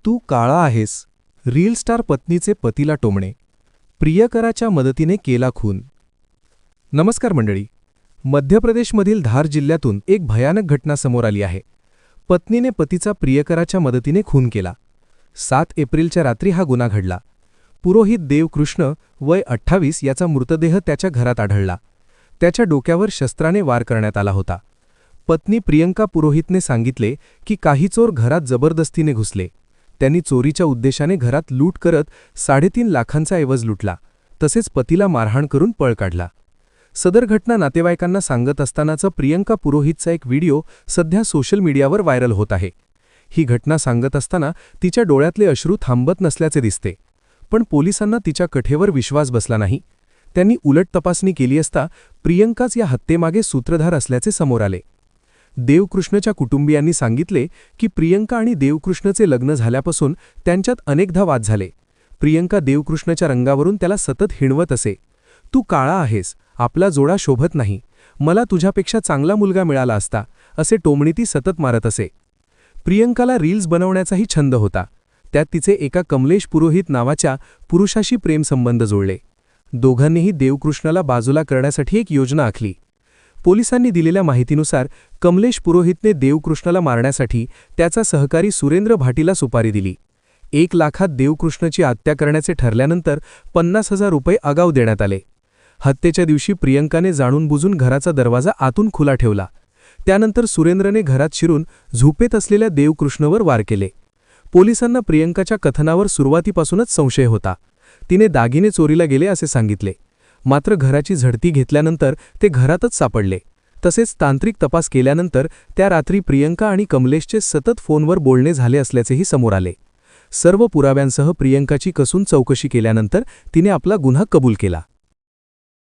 तू काळा आहेस. Reel star पत्नीचे पतीला टोमणे. प्रियकराच्या मदतीने केला खून. नमस्कार मंडळी. मध्य प्रदेशमधील धार जिल्ह्यातून एक भयानक घटना समोर आली आहे. पत्नीने पतीचा प्रियकराच्या मदतीने खून केला. 7 एप्रिलच्या रात्री हा गुन्हा घडला. पुरोहित देवकृष्ण वय 28 याचा मृतदेह त्याच्या घरात आढळला. त्याच्या डोक्यावर शस्त्राने वार करण्यात आला होता. पत्नी प्रियंका पुरोहितने सांगितले की काही चोर घरात जबरदस्तीने घुसले. त्यांनी चोरीच्या उद्देशाने घरात लूट करत 3.5 लाखांचा ऐवज लुटला. तसेच पतीला मारहाण करून पळ काढला. सदर घटना नातेवाईकांना सांगत असतानाचा प्रियंका पुरोहितचा एक व्हिडिओ सध्या सोशल मीडियावर व्हायरल होत आहे. ही घटना सांगत असताना तिच्या डोळ्यातले अश्रू थांबत नसल्याचे दिसते. पण पोलिसांना तिच्या कथेवर विश्वास बसला नाही. त्यांनी उलट तपासणी केली असता प्रियंकाच या हत्येमागे सूत्रधार असल्याचे समोर आले. देवकृष्णच्या कुटुंबियांनी सांगितले की प्रियंका आणि देवकृष्णचे लग्न झाल्यापासून त्यांच्यात अनेकदा वाद झाले. प्रियंका देवकृष्णच्या रंगावरून त्याला सतत हिणवत असे. तू काळा आहेस, आपला जोडा शोभत नाही, मला तुझ्यापेक्षा चांगला मुलगा मिळाला असता, असे टोमणी ती सतत मारत असे. प्रियंकाला रील्स बनवण्याचाही छंद होता. त्यात तिचे एका कमलेश पुरोहित नावाच्या पुरुषाशी प्रेमसंबंध जोडले. दोघांनीही देवकृष्णाला बाजूला करण्यासाठी एक योजना आखली. पोलिसांनी दिलेल्या माहितीनुसार कमलेश पुरोहितने देवकृष्णाला मारण्यासाठी त्याचा सहकारी सुरेंद्र भाटीला सुपारी दिली. 1 लाखात देवकृष्णाची हत्या करण्याचे ठरल्यानंतर 50,000 रुपये आगाऊ देण्यात आले. हत्येच्या दिवशी प्रियंकाने जाणून बुजून घराचा दरवाजा आतून खुला ठेवला. त्यानंतर सुरेंद्रने घरात शिरून झोपेत असलेल्या देवकृष्णवर वार केले. पोलिसांना प्रियंकाच्या कथनावर सुरुवातीपासूनच संशय होता. तिने दागिने चोरीला गेले असे सांगितले. मात्र घराची झडती घेतल्यानंतर ते घरातच सापडले. तसेच तांत्रिक तपास केल्यानंतर त्या रात्री प्रियंका आणि कमलेशचे सतत फोनवर बोलणे झाले असल्याचेही समोर आले. सर्व पुराव्यांसह प्रियंकाची कसून चौकशी केल्यानंतर तिने आपला गुन्हा कबूल केला.